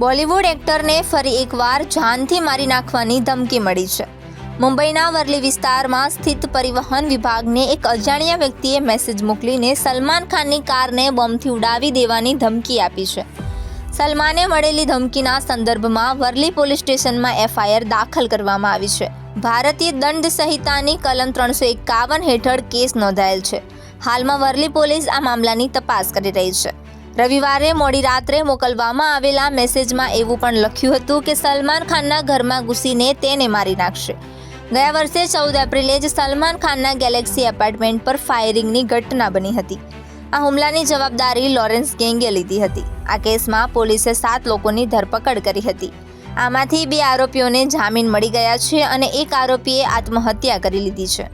બોલિવૂડ એક્ટરને ફરી એકવાર જાનથી મારી નાખવાની ધમકી મળી છે। મુંબઈના વર્લી વિસ્તારમાં સ્થિત પરિવહન વિભાગને એક અજાણ્યા વ્યક્તિએ મેસેજ મોકલીને સલમાન ખાનની કારને બોમ્બથી ઉડાવી દેવાની ધમકી આપી છે। સલમાને મળેલી ધમકીના સંદર્ભમાં વર્લી પોલીસ સ્ટેશનમાં FIR દાખલ કરવામાં આવી છે। ભારતીય દંડ સંહિતાની કલમ 351 હેઠળ કેસ નોંધાયેલ છે। હાલમાં વર્લી પોલીસ આ મામલાની તપાસ કરી રહી છે। રવિવારે મોડી રાત્રે મોકલવામાં આવેલા મેસેજમાં એવું પણ લખ્યું હતું કે સલમાન ખાનના ઘરમાં ઘૂસીને તેને મારી નાખશે। ગયા વર્ષે 14 એપ્રિલે જ સલમાન ખાનના ગેલેક્સી એપાર્ટમેન્ટ પર ફાયરિંગની ઘટના બની હતી। આ હુમલાની જવાબદારી લોરેન્સ ગેંગે લીધી હતી। આ કેસમાં પોલીસે 7 લોકોની ધરપકડ કરી હતી। આમાંથી 2 આરોપીઓને જામીન મળી ગયા છે અને એક આરોપીએ આત્મહત્યા કરી લીધી છે।